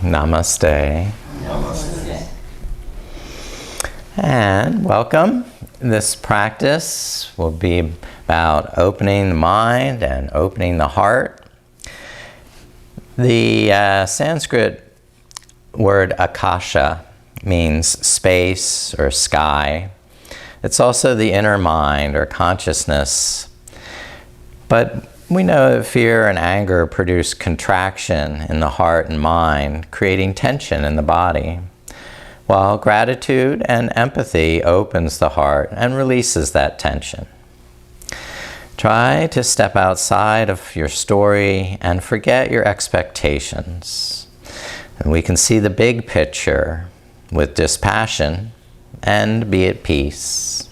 Namaste. Namaste. And welcome. This practice will be about opening the mind and opening the heart. The Sanskrit word Akasha means space or sky. It's also the inner mind or consciousness. But we know that fear and anger produce contraction in the heart and mind, creating tension in the body, while gratitude and empathy opens the heart and releases that tension. Try to step outside of your story and forget your expectations. And we can see the big picture with dispassion and be at peace.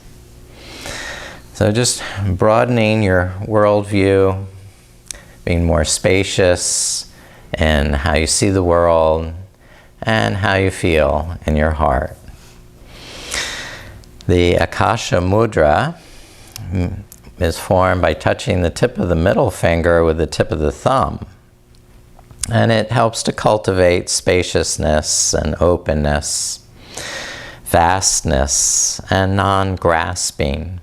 So just broadening your worldview, being more spacious in how you see the world and how you feel in your heart. The Akasha mudra is formed by touching the tip of the middle finger with the tip of the thumb. And it helps to cultivate spaciousness and openness, vastness and non-grasping.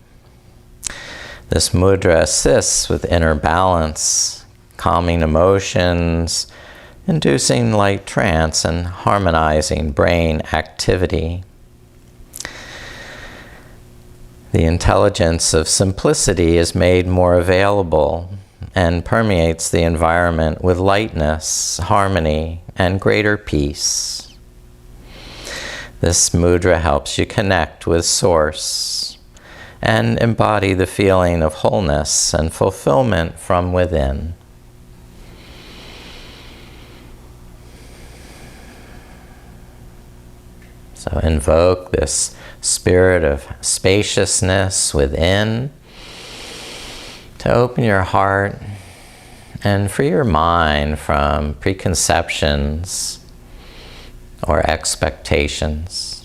This mudra assists with inner balance, calming emotions, inducing light trance, and harmonizing brain activity. The intelligence of simplicity is made more available and permeates the environment with lightness, harmony, and greater peace. This mudra helps you connect with Source and embody the feeling of wholeness and fulfillment from within. So invoke this spirit of spaciousness within to open your heart and free your mind from preconceptions or expectations.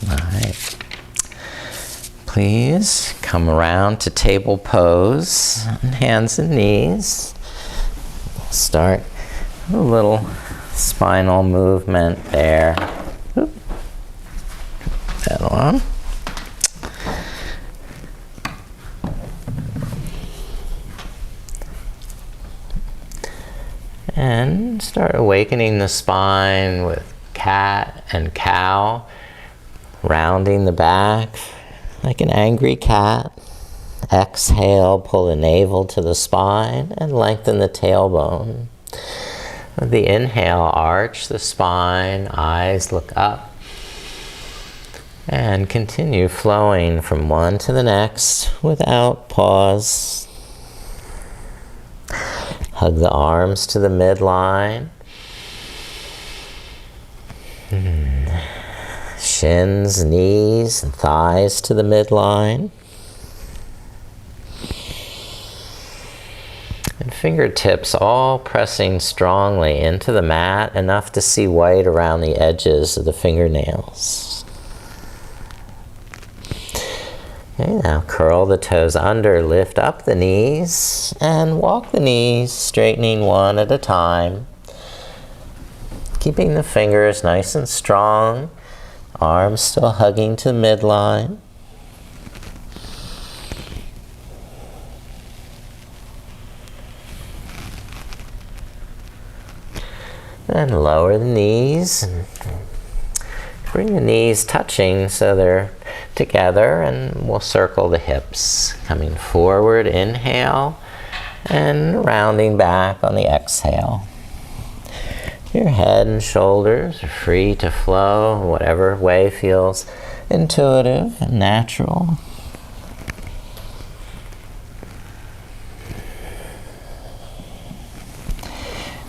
All right. Please come around to table pose on hands and knees. Start a little spinal movement there. Oop. That on. And start awakening the spine with cat and cow. Rounding the back like an angry cat. Exhale, pull the navel to the spine and lengthen the tailbone. With the inhale, arch the spine, eyes look up. And continue flowing from one to the next without pause. Hug the arms to the midline. Shins, knees, and thighs to the midline. And fingertips all pressing strongly into the mat, enough to see white around the edges of the fingernails. Okay, now curl the toes under, lift up the knees, and walk the knees, straightening one at a time. Keeping the fingers nice and strong. Arms still hugging to the midline. And lower the knees. And bring the knees touching so they're together, and we'll circle the hips. Coming forward, inhale, and rounding back on the exhale. Your head and shoulders are free to flow whatever way feels intuitive and natural.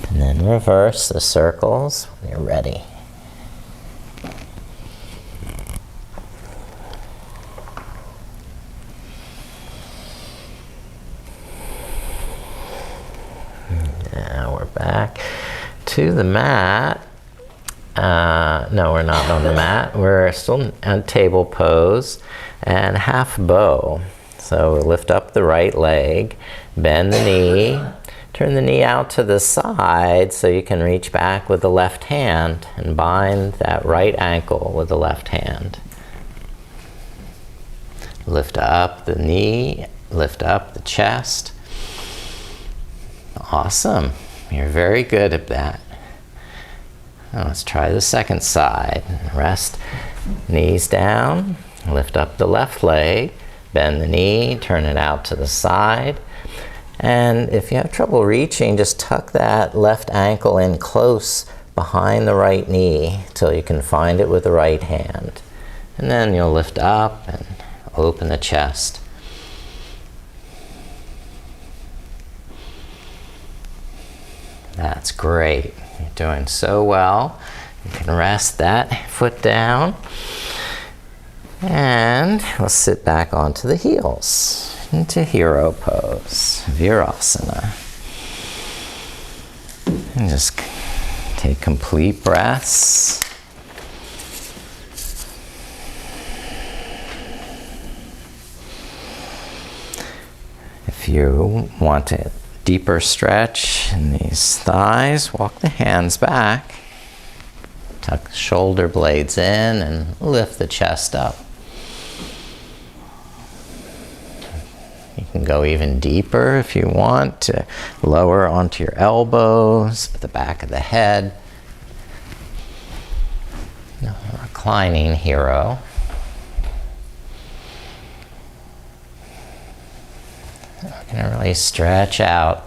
And then reverse the circles when you're ready. Now we're back to the mat. No, we're not on the mat. We're still in table pose and half bow. So lift up the right leg, bend the knee, turn the knee out to the side so you can reach back with the left hand and bind that right ankle with the left hand. Lift up the knee, lift up the chest. Awesome. You're very good at that. Now let's try the second side. Rest, knees down, lift up the left leg, bend the knee, turn it out to the side. And if you have trouble reaching, just tuck that left ankle in close behind the right knee till you can find it with the right hand. And then you'll lift up and open the chest. That's great. You're doing so well. You can rest that foot down. And we'll sit back onto the heels into hero pose, Virasana. And just take complete breaths. If you want a deeper stretch in these thighs, walk the hands back. Tuck the shoulder blades in and lift the chest up. You can go even deeper if you want to lower onto your elbows, the back of the head. Reclining hero. We're going to really stretch out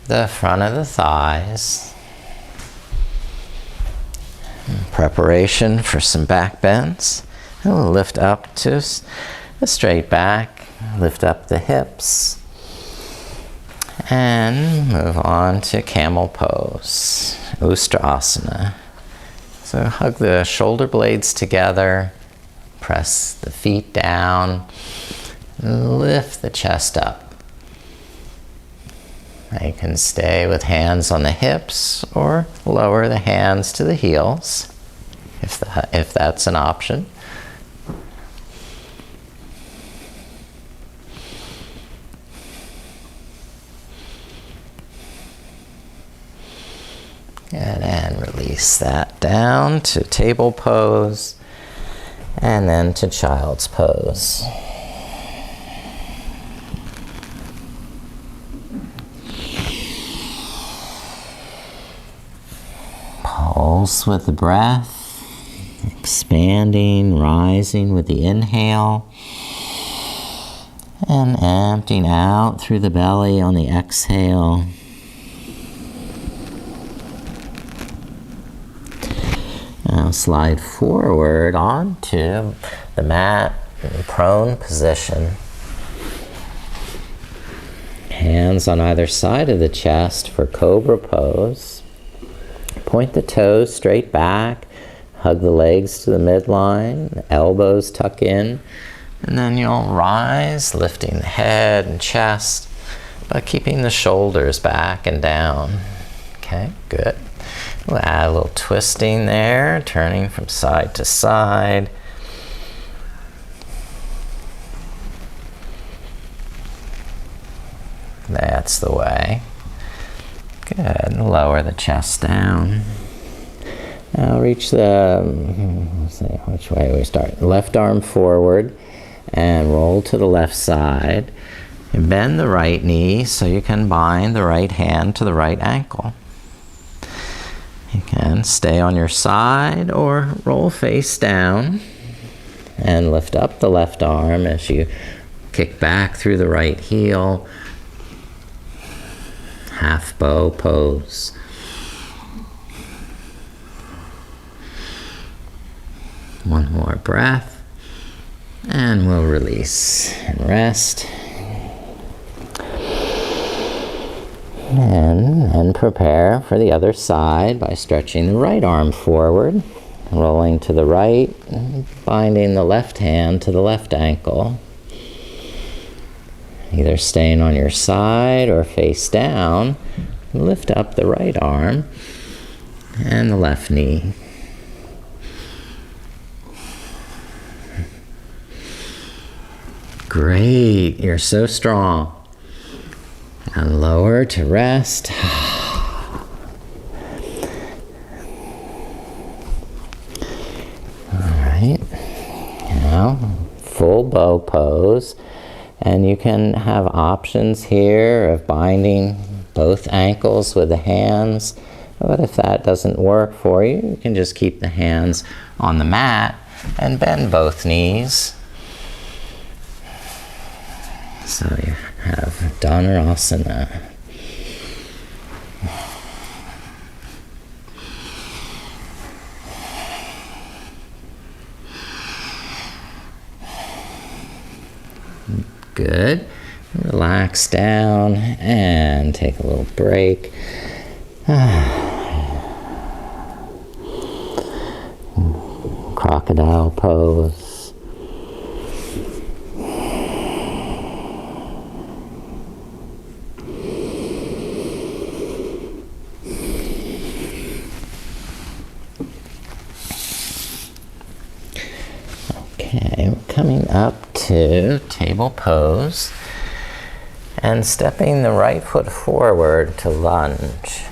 the front of the thighs. Preparation for some back bends. And we'll lift up to a straight back, lift up the hips, and move on to camel pose, Ustrasana. So hug the shoulder blades together, press the feet down, lift the chest up. Now you can stay with hands on the hips or lower the hands to the heels if that's an option. And release that down to table pose and then to child's pose. Pulse with the breath, expanding, rising with the inhale, and emptying out through the belly on the exhale. Now slide forward onto the mat in prone position. Hands on either side of the chest for cobra pose. Point the toes straight back, hug the legs to the midline, elbows tuck in, and then you'll rise, lifting the head and chest, but keeping the shoulders back and down. Okay, good. We'll add a little twisting there, turning from side to side. That's the way. Good. Lower the chest down. Now reach the, let's see, which way we start? Left arm forward and roll to the left side. And bend the right knee so you can bind the right hand to the right ankle. You can stay on your side or roll face down and lift up the left arm as you kick back through the right heel. Half bow pose. One more breath and we'll release and rest. And prepare for the other side by stretching the right arm forward, rolling to the right, binding the left hand to the left ankle. Either staying on your side or face down, lift up the right arm and the left knee. Great. You're so strong. And lower to rest. Alright. Now, full bow pose. And you can have options here of binding both ankles with the hands. But if that doesn't work for you, you can just keep the hands on the mat and bend both knees. So you have Dhanurasana. Good. Relax down and take a little break. Crocodile pose. Okay, we're coming up to table pose and stepping the right foot forward to lunge.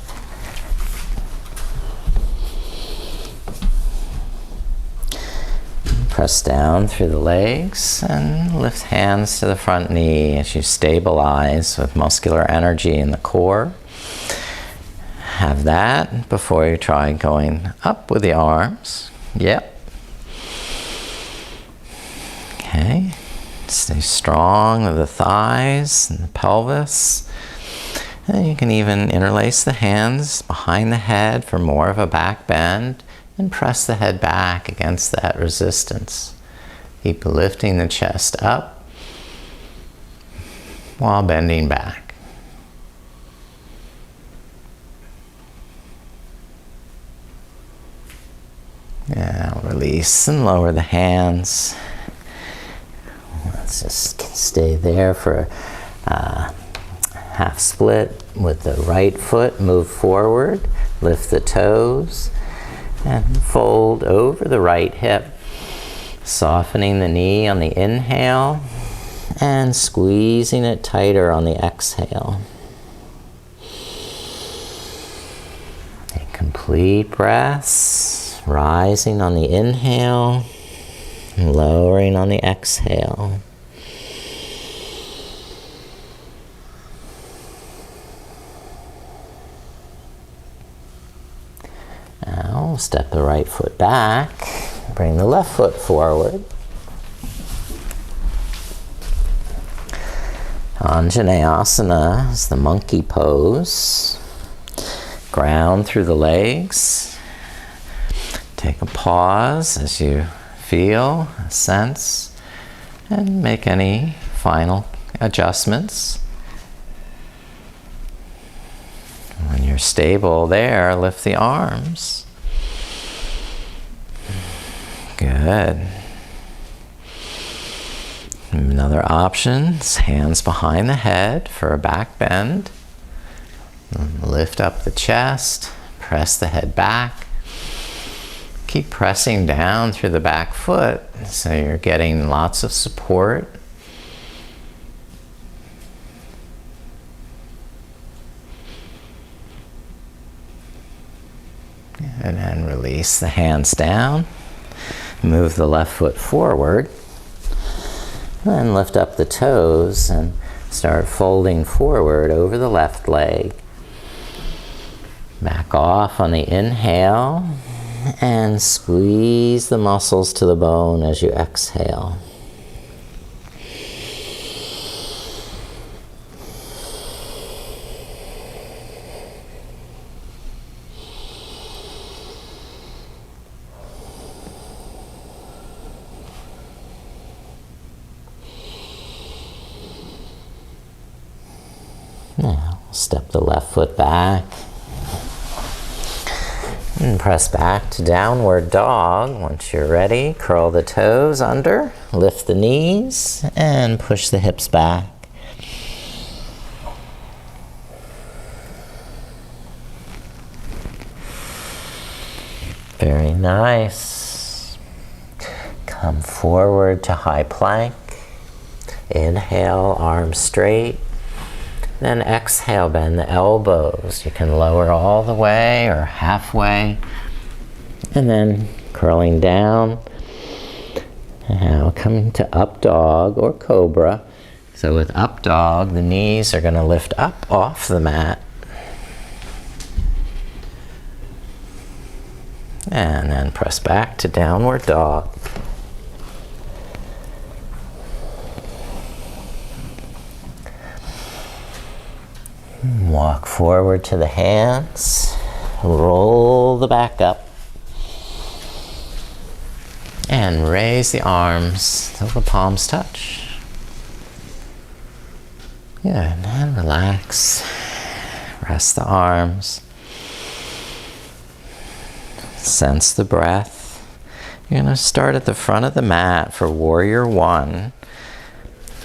Press down through the legs and lift hands to the front knee as you stabilize with muscular energy in the core. Have that before you try going up with the arms. Yep. Okay. Stay strong with the thighs and the pelvis. And you can even interlace the hands behind the head for more of a back bend. And press the head back against that resistance. Keep lifting the chest up while bending back. Now release and lower the hands. Let's just stay there for half split with the right foot. Move forward, lift the toes. And fold over the right hip, softening the knee on the inhale and squeezing it tighter on the exhale. Take complete breaths, rising on the inhale and lowering on the exhale. Now, step the right foot back, bring the left foot forward. Anjaneyasana is the monkey pose. Ground through the legs. Take a pause as you feel, sense, and make any final adjustments. When you're stable there, lift the arms. Good. Another option is hands behind the head for a back bend. Lift up the chest, press the head back. Keep pressing down through the back foot so you're getting lots of support. And then release the hands down. Move the left foot forward. Then lift up the toes and start folding forward over the left leg. Back off on the inhale and squeeze the muscles to the bone as you exhale. Now, step the left foot back and press back to downward dog. Once you're ready, curl the toes under, lift the knees, and push the hips back. Very nice. Come forward to high plank. Inhale, arms straight. Then exhale, bend the elbows. You can lower all the way or halfway. And then curling down. Now coming to up dog or cobra. So with up dog, the knees are going to lift up off the mat. And then press back to downward dog. Walk forward to the hands, roll the back up, and raise the arms till the palms touch. Good, and relax. Rest the arms. Sense the breath. You're going to start at the front of the mat for Warrior One.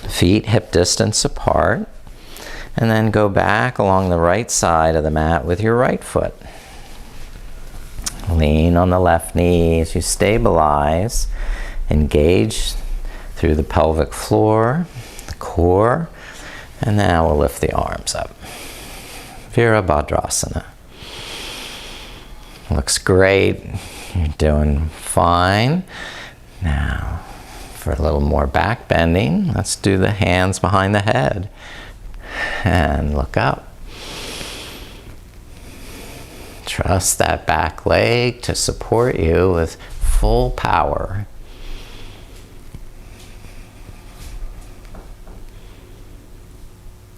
Feet hip distance apart. And then go back along the right side of the mat with your right foot. Lean on the left knee as you stabilize. Engage through the pelvic floor, the core. And now we'll lift the arms up. Virabhadrasana. Looks great. You're doing fine. Now, for a little more back bending, let's do the hands behind the head. And look up. Trust that back leg to support you with full power.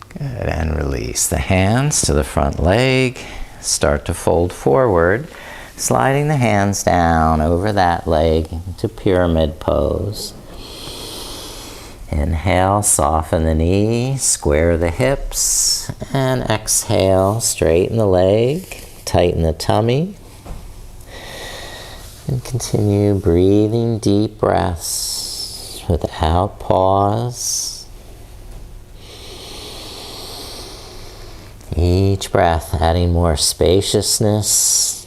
Good, and release the hands to the front leg. Start to fold forward, sliding the hands down over that leg into pyramid pose. Inhale, soften the knee, square the hips, and exhale, straighten the leg, tighten the tummy, and continue breathing deep breaths without pause. Each breath adding more spaciousness,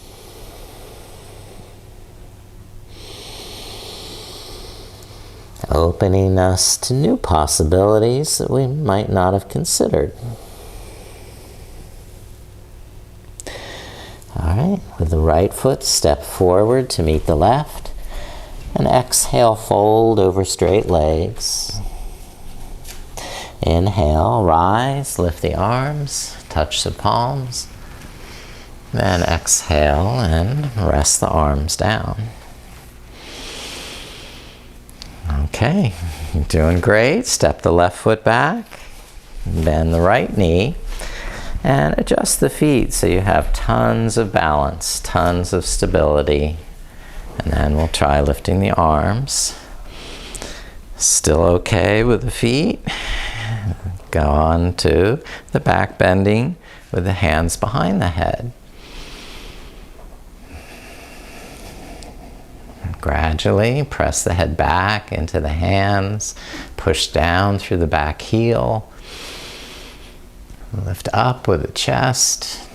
opening us to new possibilities that we might not have considered. All right, with the right foot, step forward to meet the left, and exhale, fold over straight legs. Inhale, rise, lift the arms, touch the palms. Then exhale and rest the arms down. Okay, you're doing great. Step the left foot back, bend the right knee, and adjust the feet so you have tons of balance, tons of stability. And then we'll try lifting the arms. Still okay with the feet? Go on to the back bending with the hands behind the head. Gradually press the head back into the hands, push down through the back heel, lift up with the chest.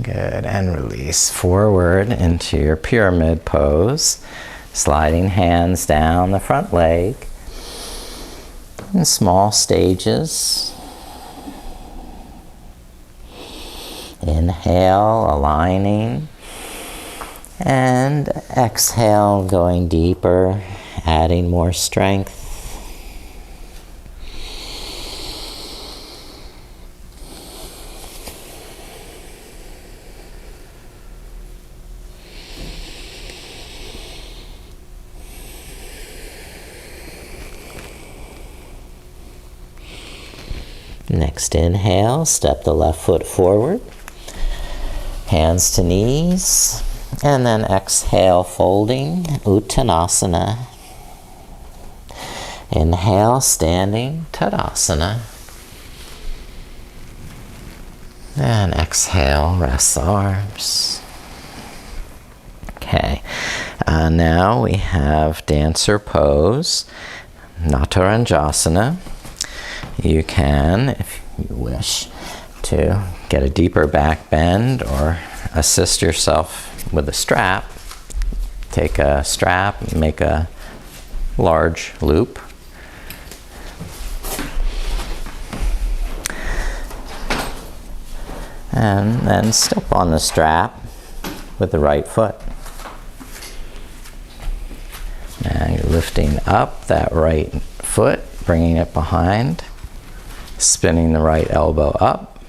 Good, and release forward into your pyramid pose, sliding hands down the front leg in small stages. Inhale, aligning, and exhale, going deeper, adding more strength. Next inhale, step the left foot forward. Hands to knees, and then exhale, folding, Uttanasana. Inhale, standing, Tadasana. And exhale, rest the arms. Okay, now we have dancer pose, Nataranjasana. You can, if you wish, to get a deeper back bend or assist yourself with a strap. Take a strap and make a large loop. And then step on the strap with the right foot. Now you're lifting up that right foot, bringing it behind, spinning the right elbow up,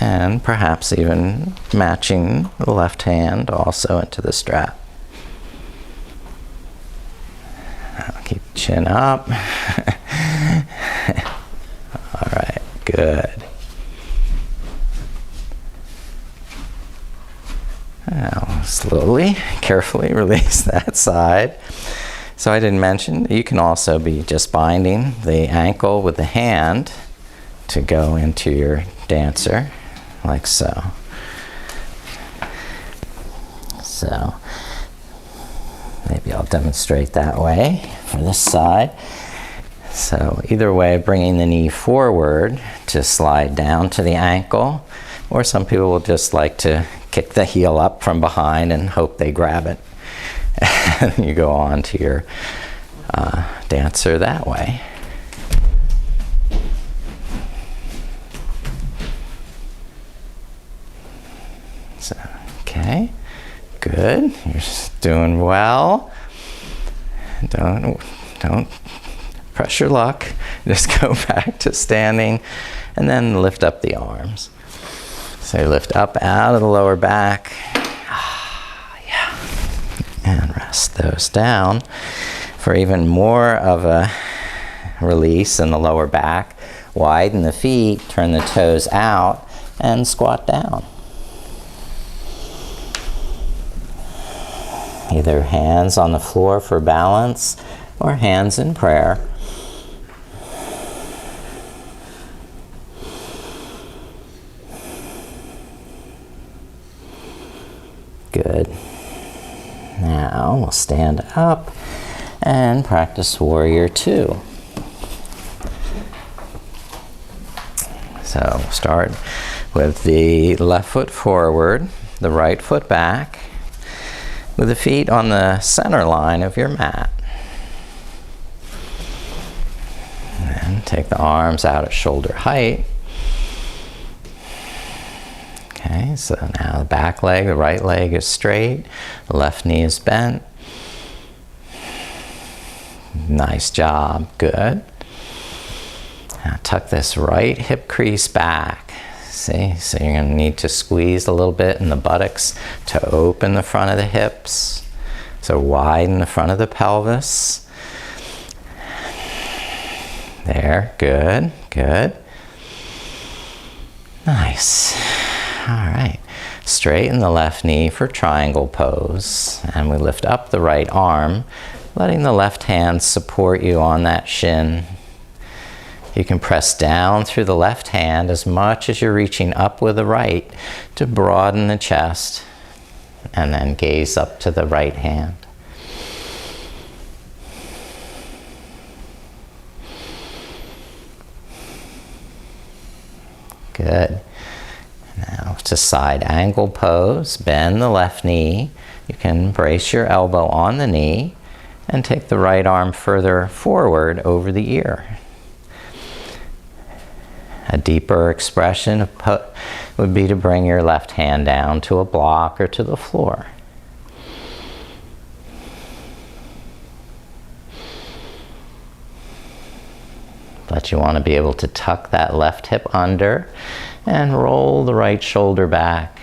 and perhaps even matching the left hand also into the strap. Now keep the chin up. All right, good. Now, slowly, carefully release that side. So I didn't mention, you can also be just binding the ankle with the hand to go into your dancer, like so. So, maybe I'll demonstrate that way for this side. So either way, bringing the knee forward to slide down to the ankle, or some people will just like to kick the heel up from behind and hope they grab it. And you go on to your dancer that way. So, okay, good. You're doing well. Don't press your luck. Just go back to standing and then lift up the arms. So you lift up out of the lower back. Yeah. And rest those down. For even more of a release in the lower back, widen the feet, turn the toes out, and squat down. Either hands on the floor for balance or hands in prayer. Good. Now we'll stand up and practice Warrior Two. So start with the left foot forward, the right foot back, with the feet on the center line of your mat. And take the arms out at shoulder height. Okay, so now the back leg, the right leg is straight, the left knee is bent. Nice job, good. Now tuck this right hip crease back. See, so you're going to need to squeeze a little bit in the buttocks to open the front of the hips. So widen the front of the pelvis. There, good, good. Nice. All right, straighten the left knee for triangle pose, and we lift up the right arm, letting the left hand support you on that shin. You can press down through the left hand as much as you're reaching up with the right to broaden the chest, and then gaze up to the right hand. Good. Now to side angle pose, bend the left knee. You can brace your elbow on the knee and take the right arm further forward over the ear. A deeper expression would be to bring your left hand down to a block or to the floor. But you want to be able to tuck that left hip under and roll the right shoulder back.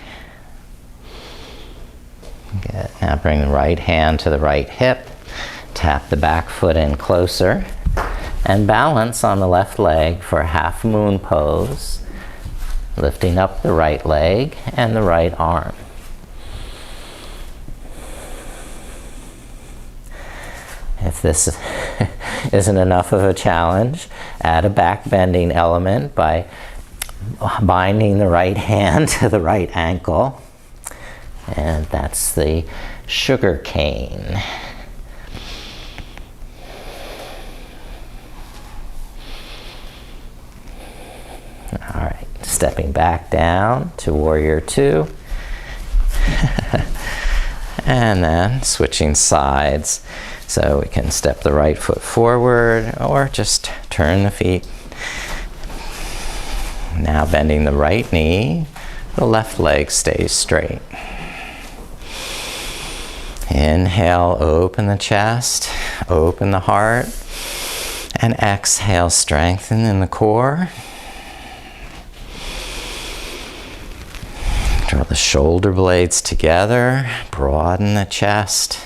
Good. Now bring the right hand to the right hip, tap the back foot in closer, and balance on the left leg for half moon pose, lifting up the right leg and the right arm. If this isn't enough of a challenge, add a back bending element by binding the right hand to the right ankle, and that's the sugar cane. All right, Stepping back down to warrior two. And then switching sides. So we can step the right foot forward or just turn the feet. Now bending the right knee, the left leg stays straight. Inhale, open the chest, open the heart, and exhale, strengthen in the core. Draw the shoulder blades together, broaden the chest.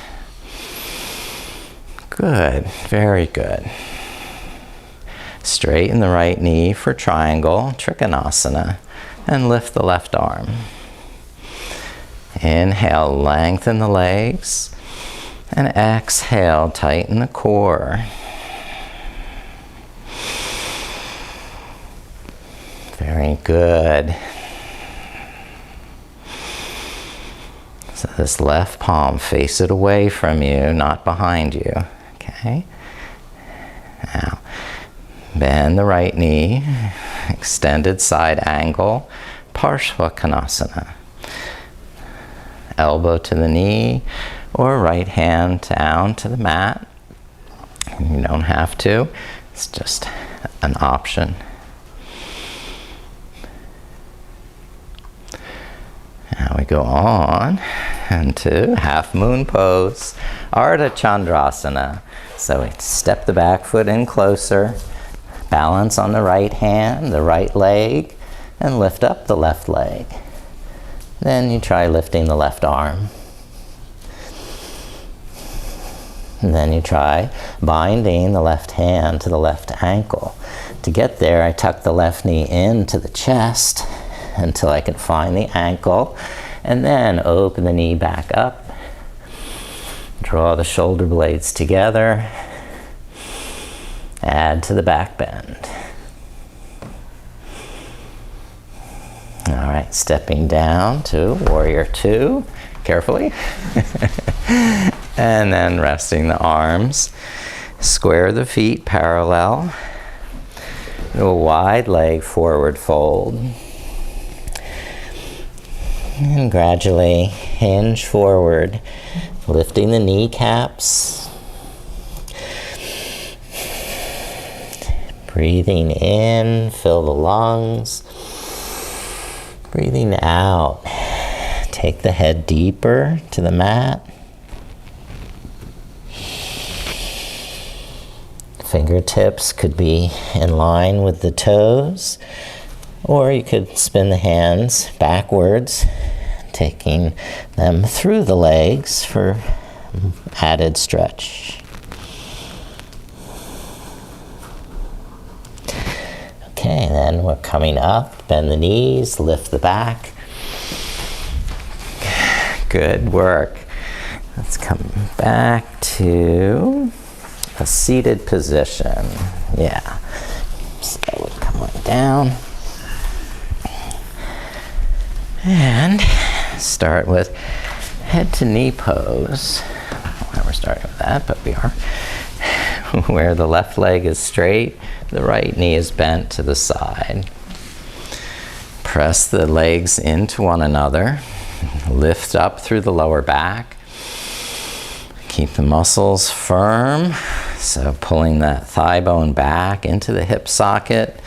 Good, very good. Straighten the right knee for triangle, Trikonasana, and lift the left arm. Inhale, lengthen the legs, and exhale, tighten the core. Very good. So this left palm, face it away from you, not behind you. Okay? Now, bend the right knee, extended side angle, Parshvakonasana. Elbow to the knee, or right hand down to the mat. You don't have to, it's just an option. Now we go on into half moon pose, Ardha Chandrasana. So we step the back foot in closer, balance on the right hand, the right leg, and lift up the left leg. Then you try lifting the left arm. And then you try binding the left hand to the left ankle. To get there, I tuck the left knee into the chest until I can find the ankle, and then open the knee back up. Draw the shoulder blades together. Add to the back bend. All right, stepping down to warrior two, carefully. And then resting the arms. Square the feet parallel. Do a wide leg forward fold. And gradually hinge forward, lifting the kneecaps. Breathing in, fill the lungs. Breathing out, take the head deeper to the mat. Fingertips could be in line with the toes, or you could spin the hands backwards, taking them through the legs for added stretch. Okay, then we're coming up, bend the knees, lift the back. Good work. Let's come back to a seated position. Yeah. So we're coming down. And start with head to knee pose. I don't know why we're starting with that, but we are. Where the left leg is straight, the right knee is bent to the side. Press the legs into one another. Lift up through the lower back. Keep the muscles firm. So pulling that thigh bone back into the hip socket.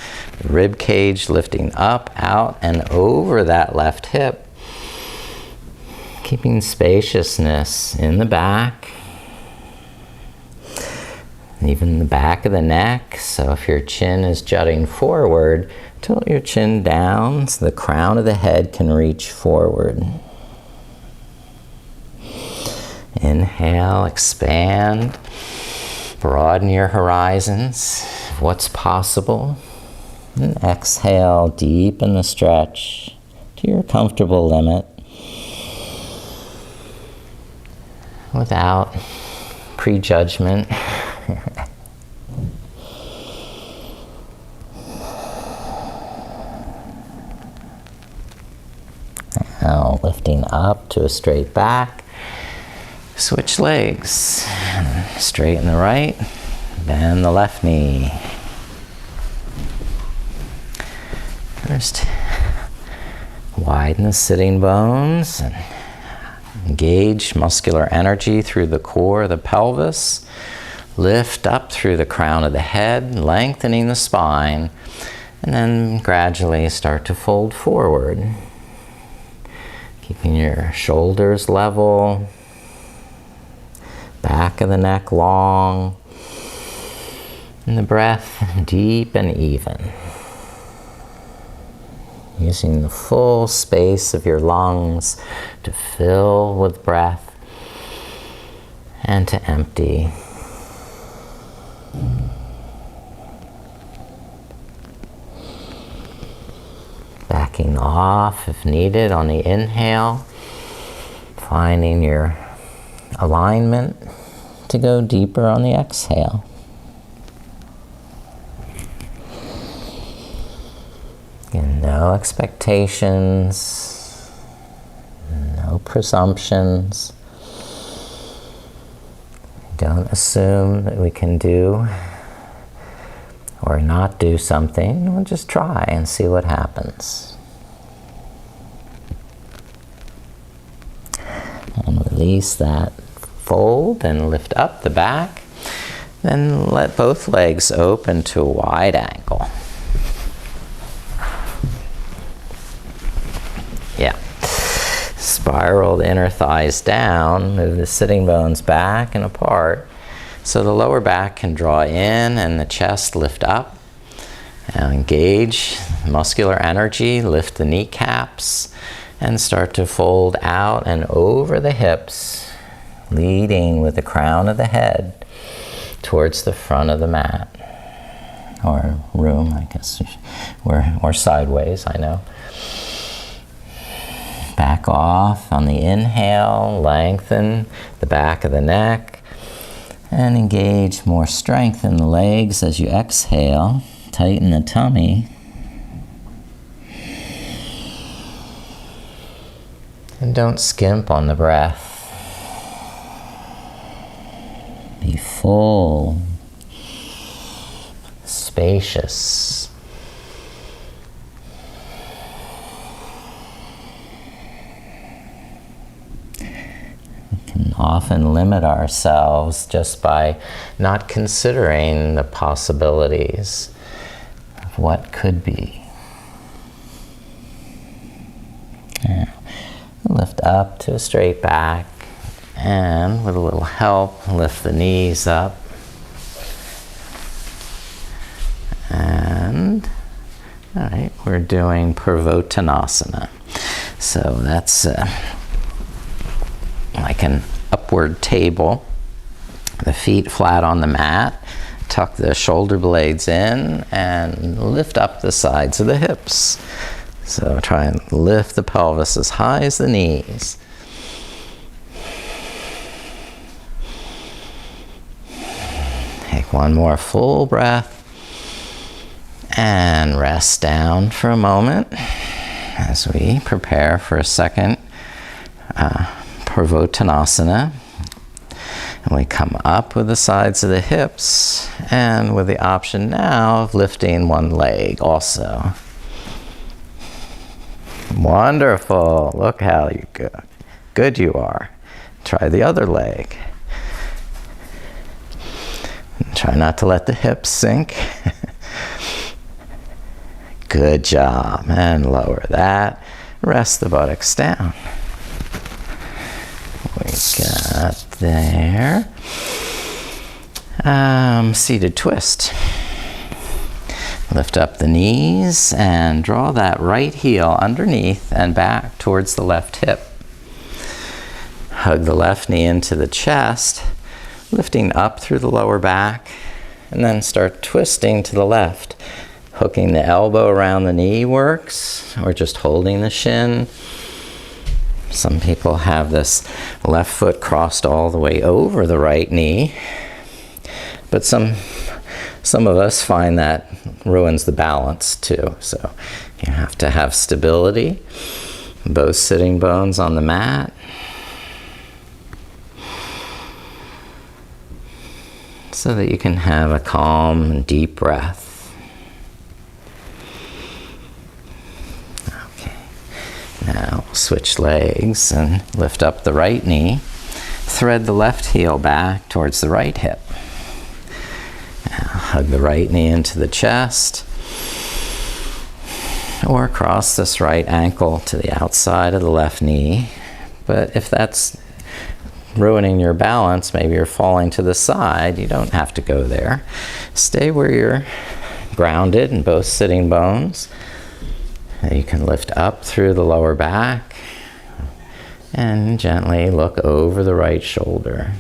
Rib cage lifting up, out, and over that left hip. Keeping spaciousness in the back. Even the back of the neck. So if your chin is jutting forward, tilt your chin down so the crown of the head can reach forward. Inhale, expand. Broaden your horizons of what's possible. And exhale, deepen the stretch to your comfortable limit without prejudgment. Now lifting up to a straight back. Switch legs. Straighten the right, bend the left knee. First, Widen the sitting bones and engage muscular energy through the core of the pelvis. Lift up through the crown of the head, lengthening the spine, and then gradually start to fold forward. Keeping your shoulders level, back of the neck long, and the breath deep and even. Using the full space of your lungs to fill with breath and to empty. Backing off if needed on the inhale, finding your alignment to go deeper on the exhale. And no expectations, no presumptions. Don't assume that we can do or not do something. We'll just try and see what happens. And release that fold and lift up the back. Then let both legs open to a wide angle. Yeah. Spiral the inner thighs down, move the sitting bones back and apart so the lower back can draw in and the chest lift up. And engage muscular energy, lift the kneecaps and start to fold out and over the hips, leading with the crown of the head towards the front of the mat or room, I guess, or sideways, I know. Back off on the inhale, lengthen the back of the neck, and engage more strength in the legs as you exhale. Tighten the tummy. And don't skimp on the breath. Be full, spacious. Often limit ourselves just by not considering the possibilities of what could be. Lift up to a straight back, and with a little help, lift the knees up. And, all right, we're doing Purvottanasana. So that's like an upward table, the feet flat on the mat, tuck the shoulder blades in and lift up the sides of the hips. So try and lift the pelvis as high as the knees. Take one more full breath and rest down for a moment as we prepare for a second Purvottanasana. And we come up with the sides of the hips and with the option now of lifting one leg also. Wonderful. Look how good you are. Try the other leg. Try not to let the hips sink. Good job. And lower that. Rest the buttocks down. We got there. Seated twist. Lift up the knees and draw that right heel underneath and back towards the left hip. Hug the left knee into the chest, lifting up through the lower back, and then start twisting to the left. Hooking the elbow around the knee works, or just holding the shin. Some people have this left foot crossed all the way over the right knee, but some of us find that ruins the balance too. So you have to have stability, both sitting bones on the mat. So that you can have a calm and deep breath. Okay. Now switch legs and lift up the right knee. Thread the left heel back towards the right hip. Now hug the right knee into the chest. Or cross this right ankle to the outside of the left knee. But if that's ruining your balance, maybe you're falling to the side, you don't have to go there. Stay where you're grounded in both sitting bones. You can lift up through the lower back and gently look over the right shoulder.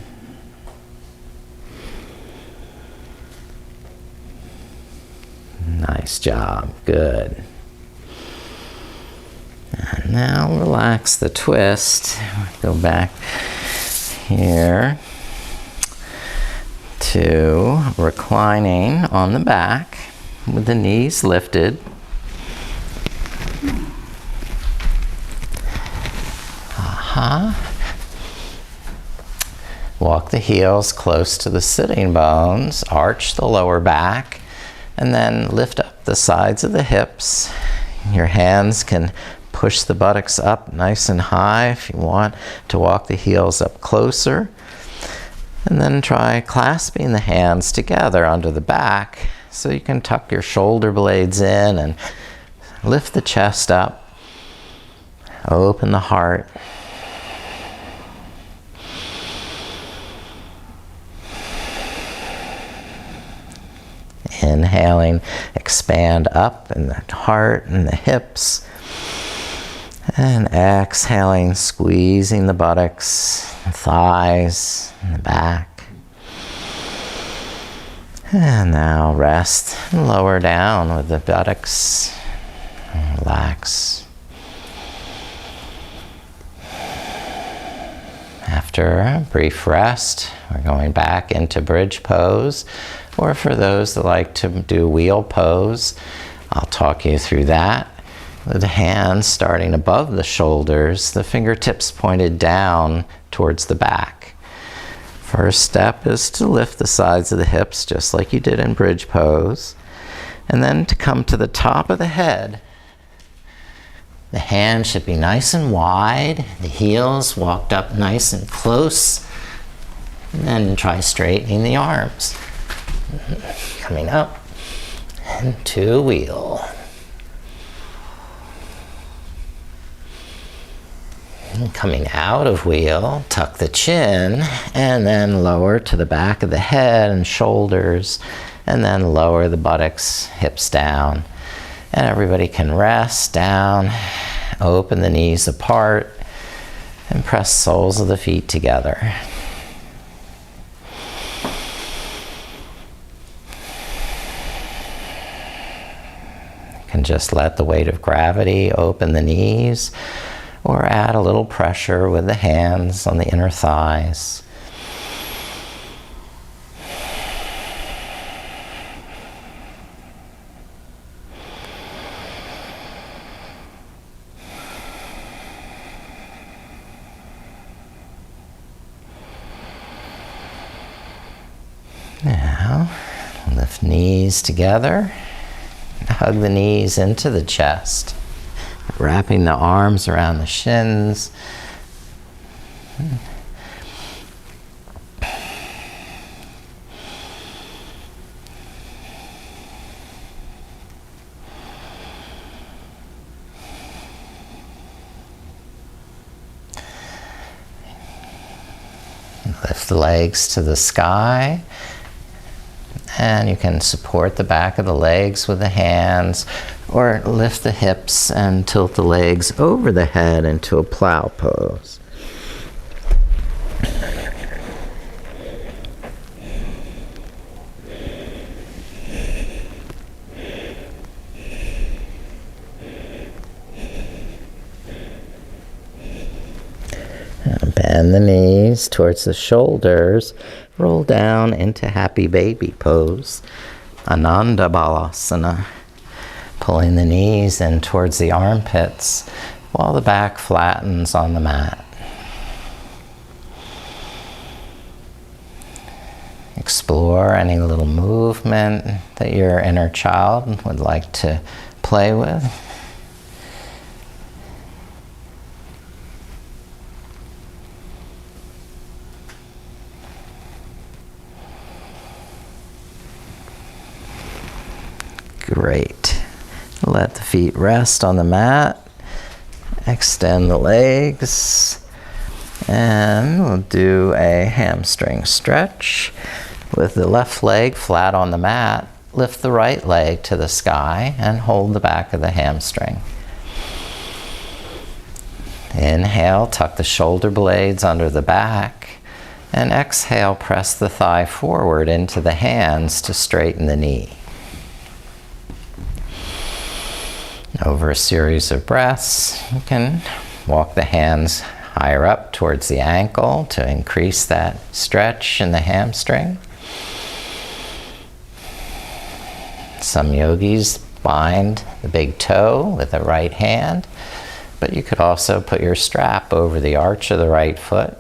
Nice job, good. And now relax the twist. Go back here to reclining on the back with the knees lifted. Walk the heels close to the sitting bones, arch the lower back, and then lift up the sides of the hips. Your hands can push the buttocks up nice and high if you want to walk the heels up closer. And then try clasping the hands together under the back so you can tuck your shoulder blades in and lift the chest up. Open the heart. Inhaling, expand up in the heart and the hips. And exhaling, squeezing the buttocks, the thighs, and the back. And now rest and lower down with the buttocks. Relax. After a brief rest, we're going back into bridge pose. Or for those that like to do wheel pose, I'll talk you through that. With the hands starting above the shoulders, the fingertips pointed down towards the back. First step is to lift the sides of the hips just like you did in bridge pose. And then to come to the top of the head. The hands should be nice and wide, the heels walked up nice and close. And then try straightening the arms. Coming up into wheel. And coming out of wheel, tuck the chin and then lower to the back of the head and shoulders, and then lower the buttocks, hips down. And everybody can rest down, open the knees apart, and press soles of the feet together. Can just let the weight of gravity open the knees, or add a little pressure with the hands on the inner thighs. Now, lift knees together. Hug the knees into the chest, wrapping the arms around the shins. Lift the legs to the sky. And you can support the back of the legs with the hands, or lift the hips and tilt the legs over the head into a plow pose. And bend the knees towards the shoulders. Roll down into happy baby pose, Ananda Balasana, pulling the knees in towards the armpits while the back flattens on the mat. Explore any little movement that your inner child would like to play with. Great. Let the feet rest on the mat. Extend the legs. And we'll do a hamstring stretch. With the left leg flat on the mat, lift the right leg to the sky and hold the back of the hamstring. Inhale, tuck the shoulder blades under the back. And exhale, press the thigh forward into the hands to straighten the knee. Over a series of breaths, you can walk the hands higher up towards the ankle to increase that stretch in the hamstring. Some yogis bind the big toe with the right hand, but you could also put your strap over the arch of the right foot.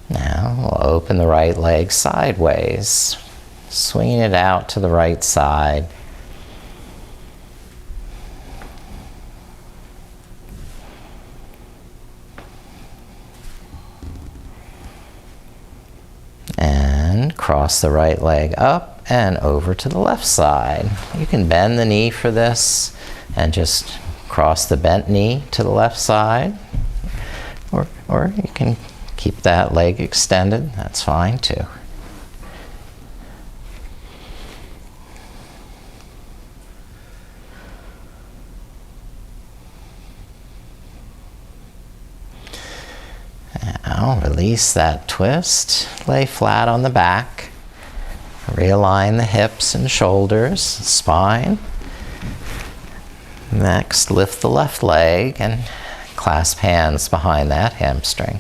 Now we'll open the right leg sideways, swinging it out to the right side. And cross the right leg up and over to the left side. You can bend the knee for this and just cross the bent knee to the left side, or you can keep that leg extended. That's fine too. Now release that twist. Lay flat on the back. Realign the hips and shoulders, spine. Next, lift the left leg and clasp hands behind that hamstring.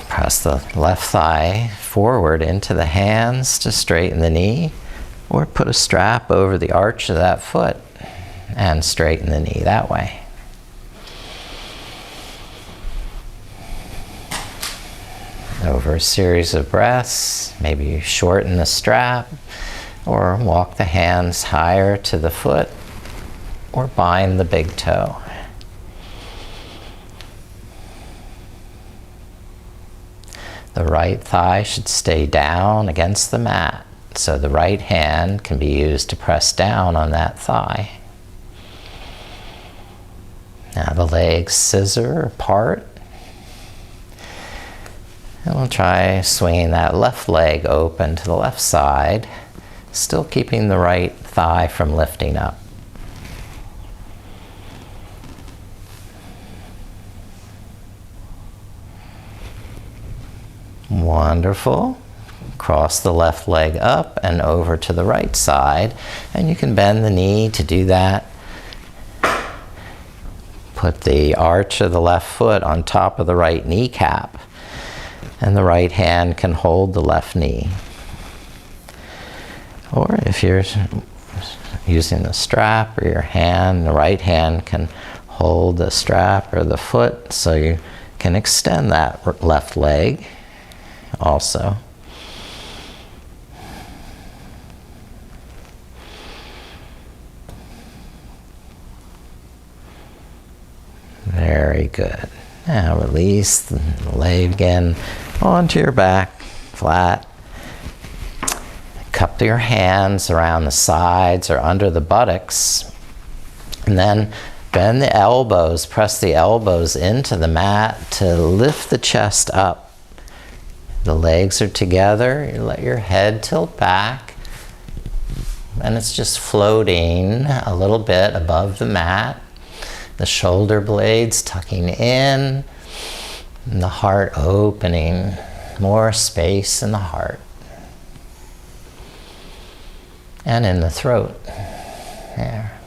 Press the left thigh forward into the hands to straighten the knee, or put a strap over the arch of that foot and straighten the knee that way. Over a series of breaths, maybe you shorten the strap or walk the hands higher to the foot or bind the big toe. The right thigh should stay down against the mat, so the right hand can be used to press down on that thigh. Now the legs scissor apart. And we'll try swinging that left leg open to the left side, still keeping the right thigh from lifting up. Wonderful. Cross the left leg up and over to the right side, and you can bend the knee to do that. Put the arch of the left foot on top of the right kneecap, and the right hand can hold the left knee. Or if you're using the strap or your hand, the right hand can hold the strap or the foot, so you can extend that left leg also. Very good. Now release the leg again onto your back, flat. Cup your hands around the sides or under the buttocks. And then bend the elbows, press the elbows into the mat to lift the chest up. The legs are together. You let your head tilt back. And it's just floating a little bit above the mat. The shoulder blades tucking in, and the heart opening, more space in the heart. And in the throat, there.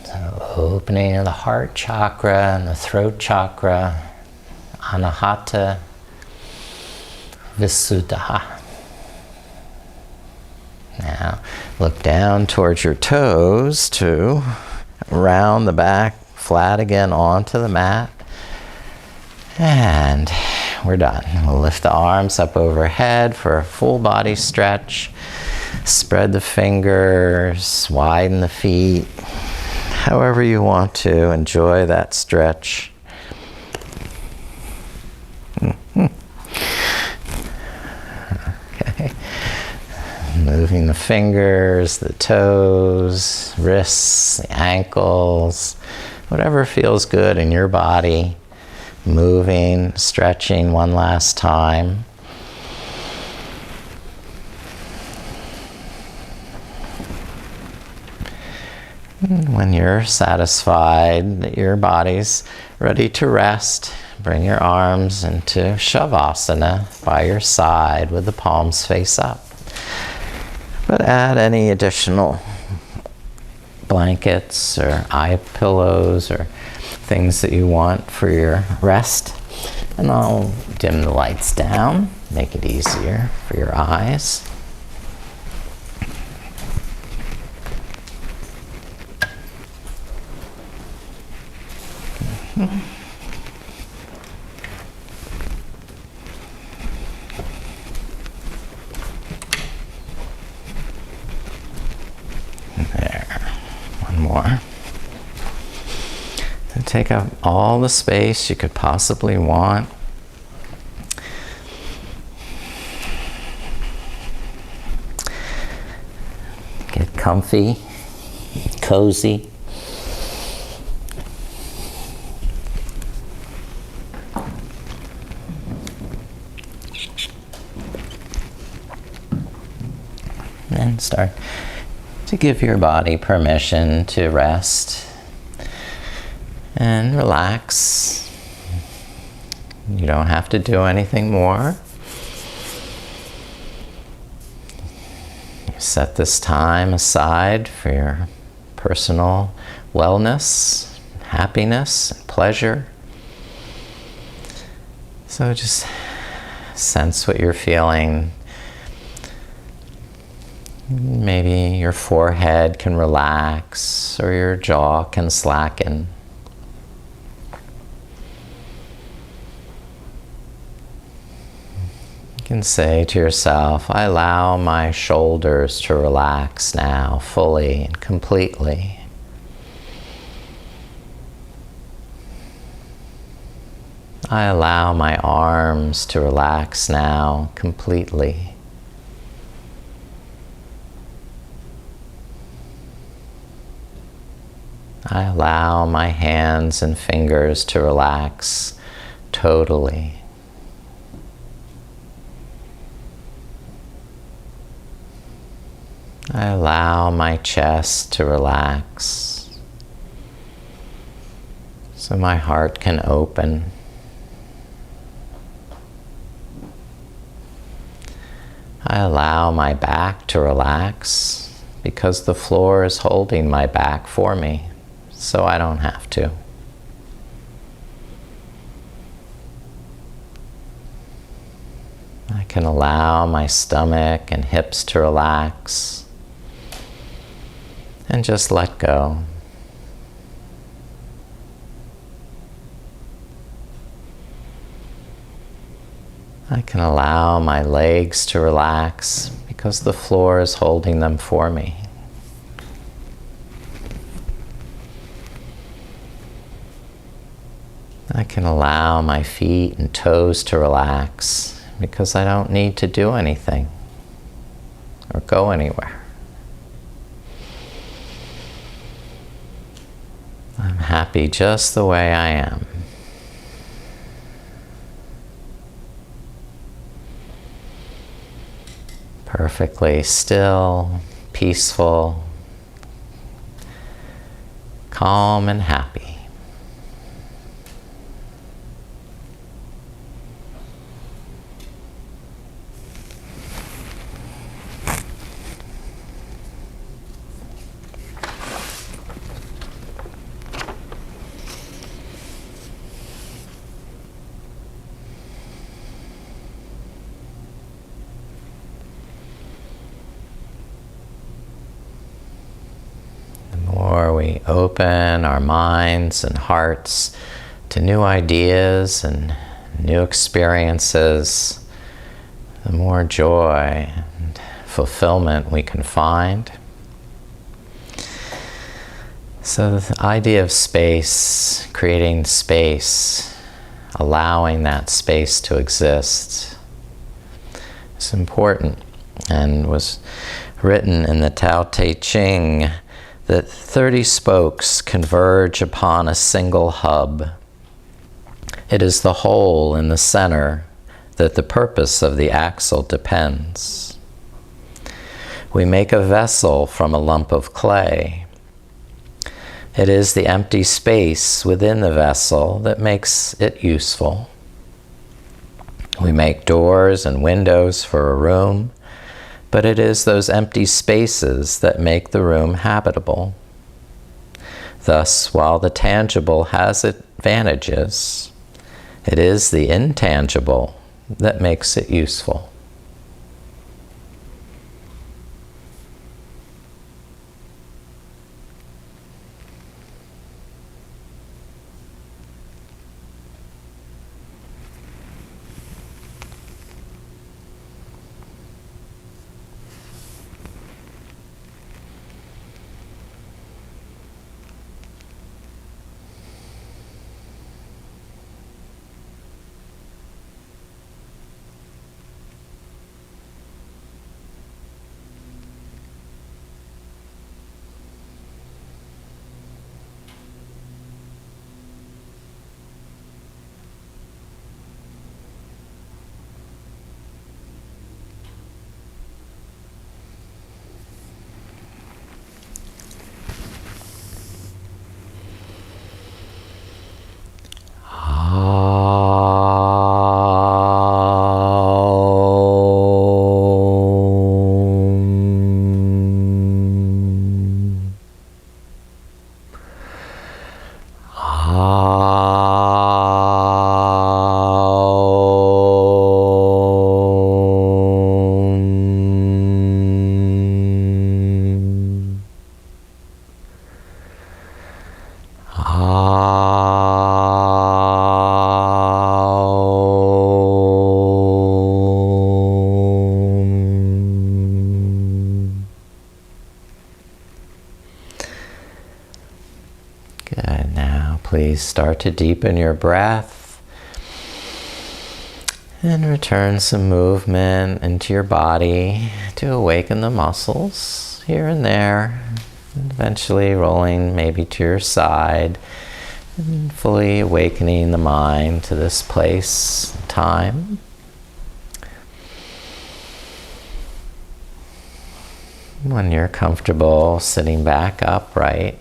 So opening of the heart chakra and the throat chakra, Anahata Visuddha. Now, look down towards your toes to round the back, flat again onto the mat. And we're done. We'll lift the arms up overhead for a full body stretch. Spread the fingers, widen the feet. However you want to, enjoy that stretch. Okay. Moving the fingers, the toes, wrists, the ankles, whatever feels good in your body. Moving, stretching one last time. When you're satisfied that your body's ready to rest, bring your arms into Shavasana by your side with the palms face up. But add any additional blankets or eye pillows or things that you want for your rest. And I'll dim the lights down, make it easier for your eyes. There. One more. And take up all the space you could possibly want. Get comfy, cozy. And start to give your body permission to rest and relax. You don't have to do anything more. You set this time aside for your personal wellness, happiness, and pleasure. So just sense what you're feeling. Maybe your forehead can relax or your jaw can slacken. You can say to yourself, I allow my shoulders to relax now fully and completely. I allow my arms to relax now completely. I allow my hands and fingers to relax totally. I allow my chest to relax so my heart can open. I allow my back to relax because the floor is holding my back for me. So I don't have to. I can allow my stomach and hips to relax and just let go. I can allow my legs to relax because the floor is holding them for me. I can allow my feet and toes to relax because I don't need to do anything or go anywhere. I'm happy just the way I am. Perfectly still, peaceful, calm and happy. We open our minds and hearts to new ideas and new experiences, the more joy and fulfillment we can find. So the idea of space, creating space, allowing that space to exist, is important, and was written in the Tao Te Ching that 30 spokes converge upon a single hub. It is the hole in the center that the purpose of the axle depends. We make a vessel from a lump of clay. It is the empty space within the vessel that makes it useful. We make doors and windows for a room, but it is those empty spaces that make the room habitable. Thus, while the tangible has advantages, it is the intangible that makes it useful. Good. Now please start to deepen your breath and return some movement into your body to awaken the muscles here and there, and eventually rolling maybe to your side and fully awakening the mind to this place, time. When you're comfortable sitting back upright,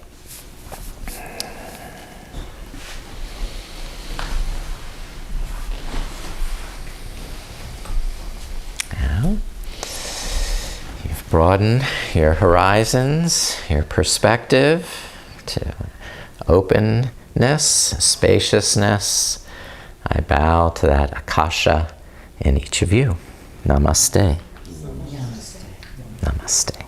broaden your horizons, your perspective to openness, spaciousness. I bow to that Akasha in each of you. Namaste. Namaste. Namaste.